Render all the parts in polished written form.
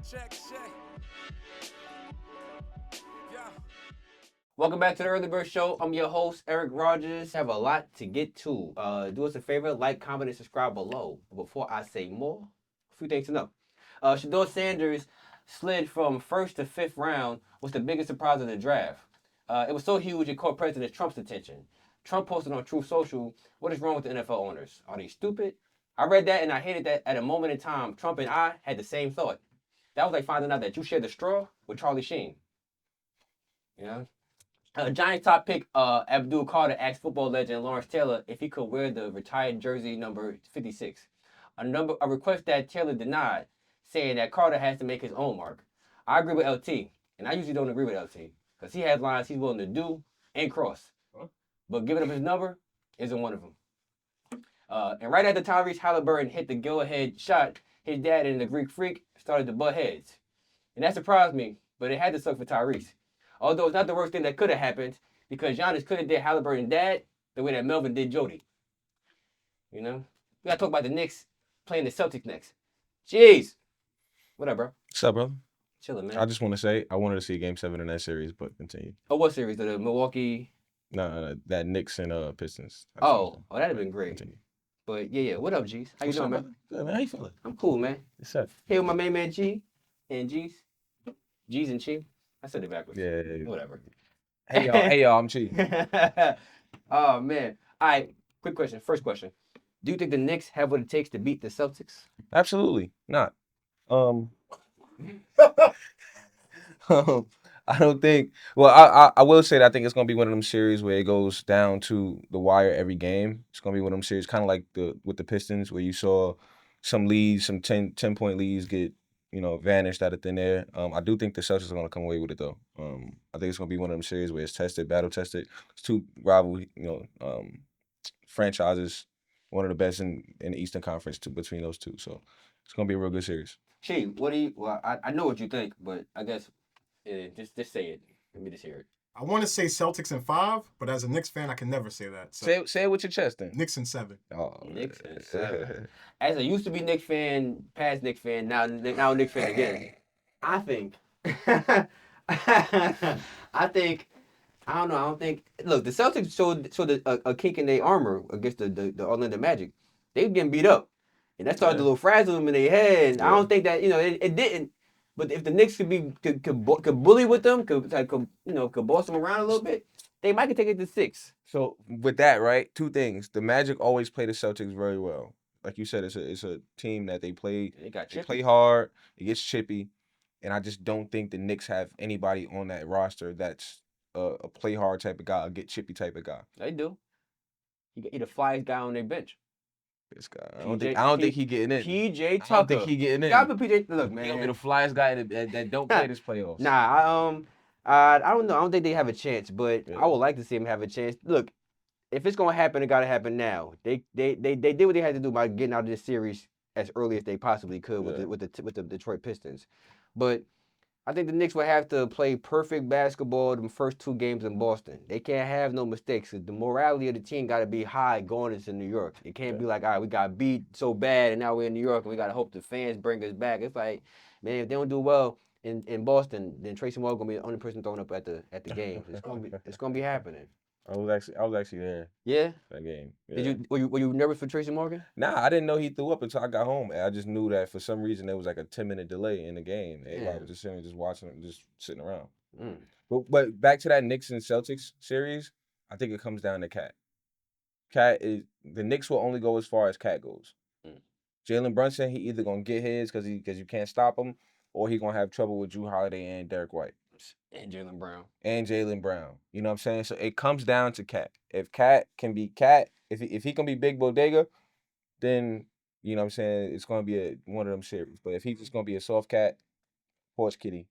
Check. Yeah. Welcome back to the Early Bird Show. I'm your host, Eric Rogers. Have a lot to get to. Do us a favor, like, comment, and subscribe below. Before I say more, a few things to know. Shador Sanders slid from first to fifth round was the biggest surprise of the draft. It was so huge it caught President Trump's attention. Trump posted on Truth Social, "What is wrong with the NFL owners? Are they stupid?" I read that and I hated that at a moment in time. Trump and I had the same thought. That was like finding out that you shared the straw with Charlie Sheen. You know? Giants top pick Abdul Carter asked football legend Lawrence Taylor if he could wear the retired jersey number 56. A request that Taylor denied, saying that Carter has to make his own mark. I agree with LT, and I usually don't agree with LT because he has lines he's willing to do and cross, but giving up his number isn't one of them. And right after Tyrese Halliburton hit the go-ahead shot, his dad and the Greek Freak started to butt heads, and that surprised me. But it had to suck for Tyrese. Although it's not the worst thing that could have happened because Giannis could have did Halliburton dad the way that Melvin did Jody. You know? We gotta talk about the Knicks playing the Celtics next. Jeez. What up, bro? What's up, brother? Chilling, man. I just want to say I wanted to see Game 7 in that series, but continue. Oh, what series? The Milwaukee. No, that Knicks and Pistons. Oh, that'd have been great. Continue. But yeah. What up, G's? How you What's doing, up, man? Good, man. How you feeling? I'm cool, man. It's up. Here with my main man G and G's. G's and Chi. I said it backwards. Yeah. Whatever. Hey y'all, I'm Chi. Oh man. All right. Quick question. First question. Do you think the Knicks have what it takes to beat the Celtics? Absolutely not. I don't think. Well, I will say that I think it's gonna be one of them series where it goes down to the wire every game. It's gonna be one of them series, kind of like with the Pistons, where you saw some leads, some 10-point leads get vanished out of thin air. I do think the Celtics are gonna come away with it though. I think it's gonna be one of them series where it's tested, battle tested. It's two rival, franchises, one of the best in the Eastern Conference between those two. So it's gonna be a real good series. Chi, what do you? Well, I know what you think, but I guess just say it. Let me just hear it. I want to say Celtics in 5, but as a Knicks fan, I can never say that. So Say it with your chest then. Knicks in 7. Oh, Knicks in 7. As a used to be Knicks fan, past Knicks fan, now Knicks fan again. I think. I think. I don't know. I don't think. Look, the Celtics showed a kink in their armor against the Orlando Magic. They were getting beat up, and that started to little frazzle them in their head. I don't think that it didn't. But if the Knicks could bully with them, could boss them around a little bit, they might could take it to 6. So with that, right? Two things. The Magic always play the Celtics very well. Like you said, it's a team that they play hard. It gets chippy, and I just don't think the Knicks have anybody on that roster that's a play hard type of guy, a get chippy type of guy. They do. He the flyest guy on their bench. This guy. I don't think he getting in. PJ Tucker. I don't think he getting in. Gotta be PJ. Look, man. He'll be the flyest guy that don't play this playoffs. Nah, I don't know. I don't think they have a chance, but I would like to see him have a chance. Look, if it's gonna happen, it gotta happen now. They did what they had to do by getting out of this series as early as they possibly could with the Detroit Pistons, but I think the Knicks will have to play perfect basketball the first 2 games in Boston. They can't have no mistakes. The morality of the team got to be high going into New York. It can't be like, all right, we got beat so bad and now we're in New York and we got to hope the fans bring us back. It's like, man, if they don't do well in Boston, then Tracy Morgan gonna be the only person throwing up at the games. It's gonna be happening. I was actually there. Yeah. That game. Yeah. Were you nervous for Tracy Morgan? Nah, I didn't know he threw up until I got home. I just knew that for some reason there was like a 10-minute delay in the game. Everybody was just sitting, just watching him, just sitting around. But back to that Knicks and Celtics series, I think it comes down to Cat. The Knicks will only go as far as Cat goes. Jalen Brunson, he either gonna get his because you can't stop him, or he gonna have trouble with Drew Holiday and Derek White. And Jaylen Brown. You know what I'm saying? So it comes down to Cat. If Cat can be Cat, if he can be Big Bodega, then you know what I'm saying, it's gonna be one of them series. But if he's just gonna be a soft cat, porch kitty.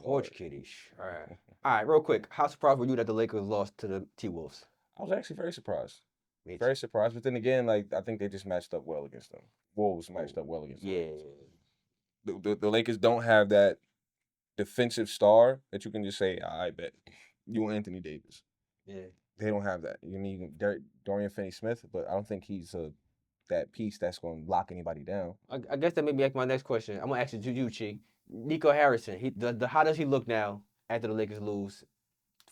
Porch kitty. All right. All right, real quick. How surprised were you that the Lakers lost to the T-Wolves? I was actually very surprised. Very surprised. But then again, like I think they just matched up well against them. Wolves matched up well against them. Yeah. The Lakers don't have that defensive star that you can just say, I bet you Anthony Davis. Yeah. They don't have that. You need Dorian Finney-Smith, but I don't think he's a that piece that's going to lock anybody down. I guess that made me ask my next question. I'm gonna ask it to you, Chi. Nico Harrison. How does he look now after the Lakers lose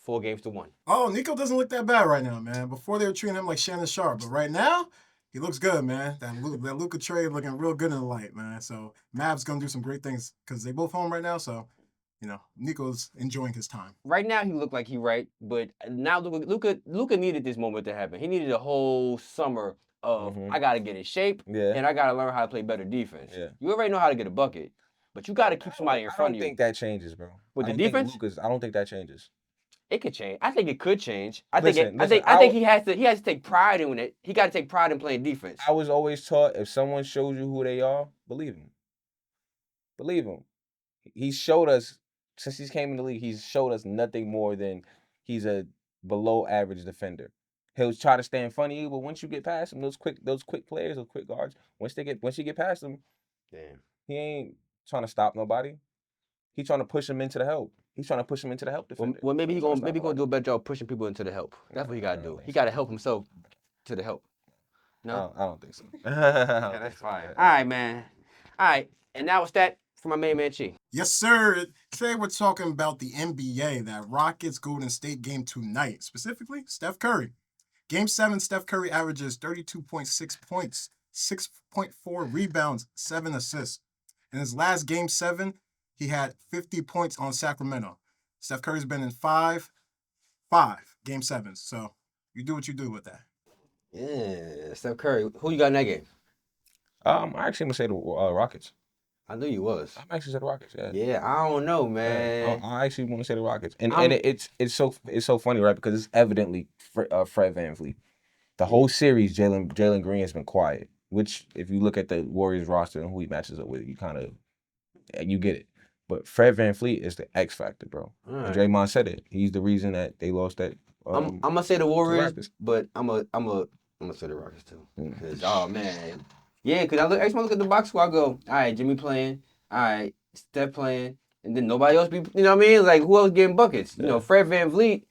4-1? Oh, Nico doesn't look that bad right now, man. Before they were treating him like Shannon Sharpe, but right now he looks good, man. That Luka trade looking real good in the light, man. So Mavs gonna do some great things because they both home right now. So Nico's enjoying his time. Right now he looked like he right, but now Luka needed this moment to happen. He needed a whole summer of I gotta get in shape and I gotta learn how to play better defense. Yeah. You already know how to get a bucket, but you gotta keep somebody in front of you. I don't think that changes, bro. With the defense, I don't think that changes. It could change. I think it could change. I think he has to take pride in it. He got to take pride in playing defense. I was always taught if someone shows you who they are, believe him. Believe him. He showed us since he came in the league. He's showed us nothing more than he's a below average defender. He'll try to stay in front of you, but once you get past him, those quick players, those quick guards, once you get past him, damn, he ain't trying to stop nobody. He's trying to push him into the help. He's trying to push him into the help defender. Well, maybe he's gonna do a better job pushing people into the help. That's what he gotta do. He gotta help himself to the help. No, I don't think so. Yeah, that's fine. All right, man. All right, and now it's that for my main man Chi. Yes, sir. Today we're talking about the NBA, that Rockets Golden State game tonight. Specifically, Steph Curry. Game 7, Steph Curry averages 32.6 points, 6.4 rebounds, 7 assists. In his last Game 7, he had 50 points on Sacramento. Steph Curry's been in five Game 7s. So you do what you do with that. Yeah, Steph Curry. Who you got in that game? I actually gonna say the Rockets. I knew you was. I'm actually say the Rockets. Yeah. Yeah, I don't know, man. I actually want to say the Rockets, and it's so funny, right? Because it's evidently Fred VanVleet. The whole series, Jalen Green has been quiet. Which, if you look at the Warriors roster and who he matches up with, you get it. But Fred VanVleet is the X factor, bro. Right. And Draymond said it. He's the reason that they lost that. I'm gonna say the Warriors, but I'm gonna say the Rockets too. Cause oh man, yeah. Cause every time I look at the box score, I go, all right, Jimmy playing, all right, Steph playing, and then nobody else be, you know what I mean? Like who else getting buckets? You know, Fred VanVleet.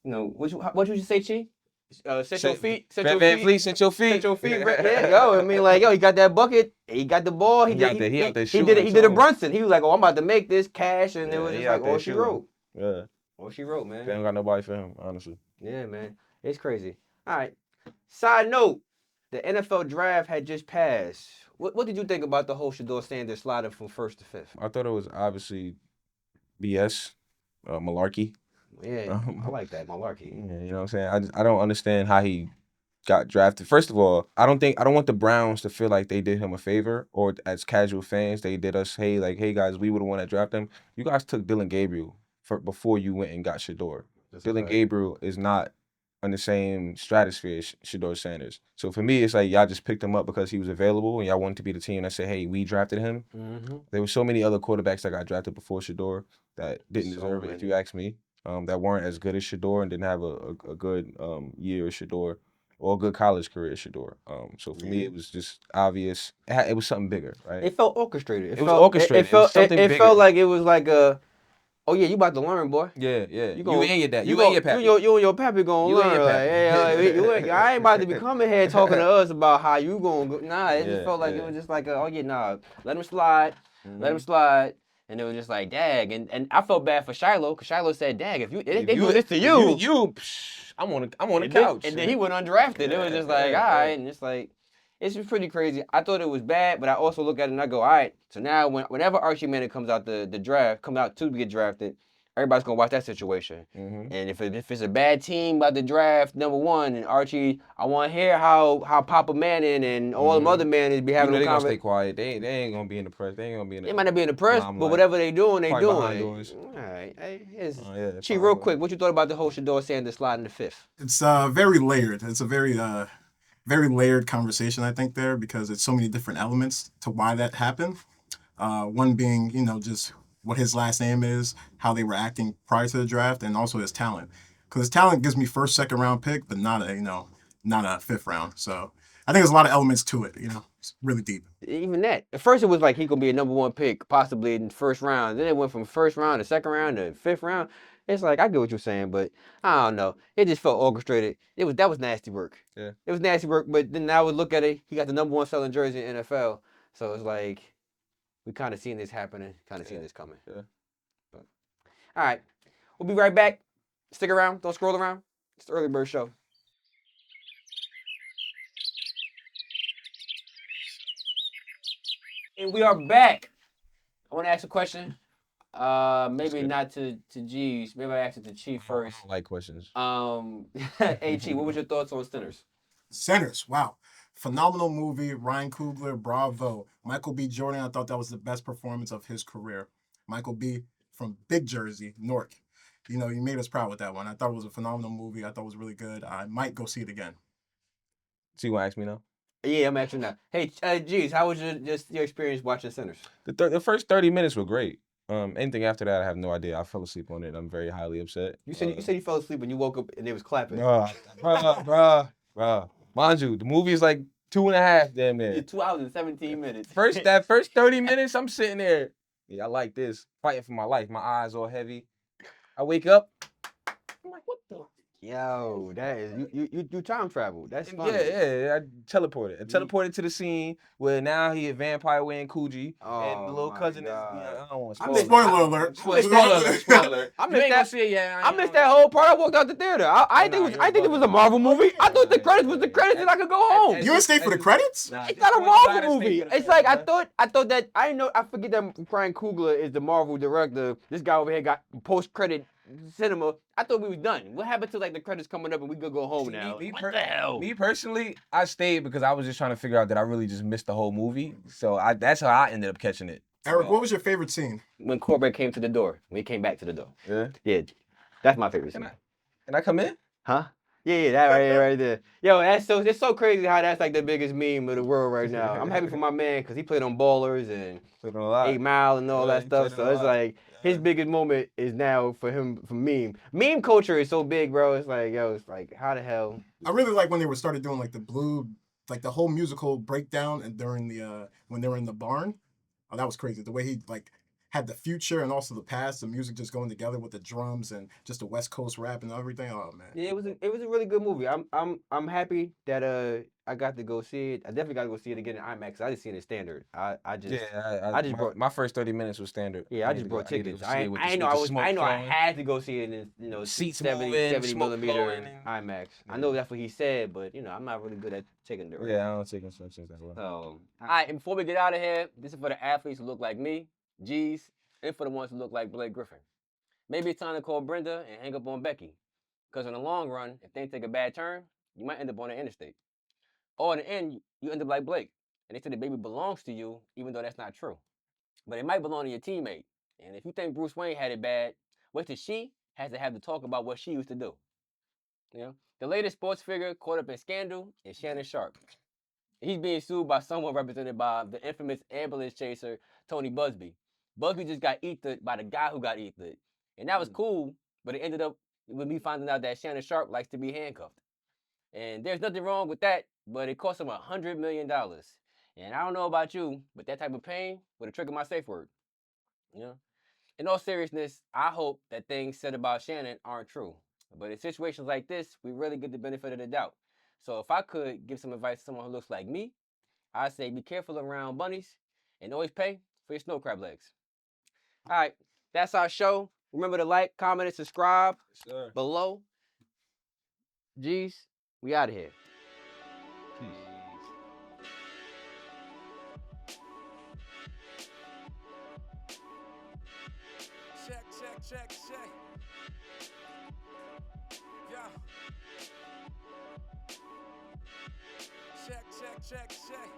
You know, what you say, Chi? Set your feet. Fred VanVleet, set your feet. Set your feet. Yeah, yo. I mean, like, yo, he got that bucket. He got the ball. He did a Brunson. He was like, oh, I'm about to make this cash, and it was just like, all she wrote. Yeah. All she wrote, man. They don't got nobody for him, honestly. Yeah, man. It's crazy. All right. Side note, the NFL draft had just passed. What did you think about the whole Shedeur Sanders sliding from 1st to 5th? I thought it was obviously BS, malarkey. Yeah, I like that, malarkey. Yeah, you know what I'm saying? I don't understand how he got drafted. First of all, I don't want the Browns to feel like they did him a favor, or as casual fans, they did us, hey guys, we were the one that drafted him. You guys took Dillon Gabriel before you went and got Shedeur. Dillon Gabriel is not on the same stratosphere as Shedeur Sanders. So for me, it's like y'all just picked him up because he was available and y'all wanted to be the team that said, hey, we drafted him. Mm-hmm. There were so many other quarterbacks that got drafted before Shedeur that didn't deserve it, if you ask me. That weren't as good as Shedeur and didn't have a good year as Shedeur or a good college career as Shedeur. So for me, it was just obvious. It was something bigger, right? It felt orchestrated. It was orchestrated. It felt like it was like a, oh yeah, you about to learn, boy. Yeah. You and your dad. You and your pappy. You and your pappy gonna learn. Like, I ain't about to be coming here talking to us about how you gonna go. Nah, it just felt like it was just like, let him slide. Mm-hmm. Let him slide. And it was just like, dag. And I felt bad for Shiloh, because Shiloh said, dag, if they do this to you. I'm on the couch. And then he went undrafted. It was just like, all right. And it's like, it's just pretty crazy. I thought it was bad, but I also look at it and I go, all right. So now whenever Archie Manning comes out the draft, comes out to get drafted, everybody's going to watch that situation. Mm-hmm. And if it's a bad team about the draft, number one, and Archie, I want to hear how Papa Manning and all them other Mannings be having a conversation. They going to stay quiet. They ain't going to be in the press. They might not be in the press, but whatever they doing, they doing. All right. Chi, real quick, what you thought about the whole Shedeur Sanders sliding to 5th? It's very layered. It's a very layered conversation, I think, there, because it's so many different elements to why that happened. One being, just what his last name is, how they were acting prior to the draft, and also his talent. Because his talent gives me 1st, 2nd round pick, but not a 5th round. So I think there's a lot of elements to it. It's really deep. Even that. At first, it was like he gonna be a number 1 pick, possibly in the 1st round. Then it went from 1st round to 2nd round to 5th round. It's like I get what you're saying, but I don't know. It just felt orchestrated. That was nasty work. Yeah. It was nasty work, but then I would look at it. He got the #1 selling jersey in NFL, so it's like we kind of seen this happening, kind of seen this coming. Yeah. But, all right, we'll be right back. Stick around. Don't scroll around. It's the Early Bird Show. And we are back. I want to ask a question. Maybe not to G's. Maybe I ask it to Chief first. I don't like questions. Hey Chief, what was your thoughts on Sinners? Sinners, wow. Phenomenal movie. Ryan Coogler, bravo. Michael B. Jordan, I thought that was the best performance of his career. Michael B. from Big Jersey, Newark. You know, you made us proud with that one. I thought it was a phenomenal movie. I thought it was really good. I might go see it again. So you want to ask me now? Yeah, I'm asking now. Hey, G's, how was your experience watching Sinners? The first 30 minutes were great. Anything after that, I have no idea. I fell asleep on it. I'm very highly upset. You said you fell asleep and you woke up and they was clapping. Bruh. Mind you, the movie is like 2.5 damn near. 2 hours and 17 minutes. That first 30 minutes, I'm sitting there. Yeah, I like this. Fighting for my life. My eyes all heavy. I wake up. I'm like, what the? Yo, that is you time travel. That's funny. Yeah. I teleported to the scene where now he a vampire wearing Coogee and the little cousin is. I don't want to spoiler alert. Spoiler. I missed that whole part. I walked out the theater. I think it was a Marvel movie. I thought the credits was the credits and I could go home. You didn't stay for the credits? It's not a Marvel movie. It's like I thought that I forget that Ryan Coogler is the Marvel director. This guy over here got post credit cinema. I thought we was done. What happened to like the credits coming up and we could go home now? What the hell? Me personally, I stayed because I was just trying to figure out that I really just missed the whole movie. So that's how I ended up catching it. Eric, what was your favorite scene? When Corbett came to the door. When he came back to the door. Yeah. Yeah. That's my favorite scene. Can I come in? Huh? Yeah, that right there. Yo, it's so crazy how that's like the biggest meme of the world right now. I'm happy for my man because he played on Ballers and 8 Mile and all that stuff. So it's like his biggest moment is now for him for meme. Meme culture is so big, bro. It's like, how the hell? I really like when they started doing like the whole musical breakdown and during the when they were in the barn. Oh, that was crazy. The way he like had the future and also the past, the music just going together with the drums and just the West Coast rap and everything. Oh man. Yeah, it was a really good movie. I'm happy that I got to go see it. I definitely got to go see it again in IMAX. I just seen it standard. My first 30 minutes was standard. Yeah, I just brought tickets. I know I had to go see it in seats 70 millimeter and IMAX. I know that's what he said, but I'm not really good at taking the. Yeah, I don't take instructions that well. So, all right, and before we get out of here, this is for the athletes who look like me, G's, and for the ones who look like Blake Griffin. Maybe it's time to call Brenda and hang up on Becky, because in the long run, if things take a bad turn, you might end up on the interstate. Or in the end, you end up like Blake, and they say the baby belongs to you, even though that's not true. But it might belong to your teammate. And if you think Bruce Wayne had it bad, wait till she has to have to talk about what she used to do. The latest sports figure caught up in scandal is Shannon Sharpe. He's being sued by someone represented by the infamous ambulance chaser, Tony Busby. Busby just got eated by the guy who got eated. And that was cool, but it ended up with me finding out that Shannon Sharpe likes to be handcuffed. And there's nothing wrong with that, but it cost him $100 million. And I don't know about you, but that type of pain would have triggered my safe word. In all seriousness, I hope that things said about Shannon aren't true. But in situations like this, we really get the benefit of the doubt. So if I could give some advice to someone who looks like me, I'd say be careful around bunnies and always pay for your snow crab legs. All right, that's our show. Remember to like, comment, and subscribe below. G's, we out of here. Peace. Check. Yeah. Check.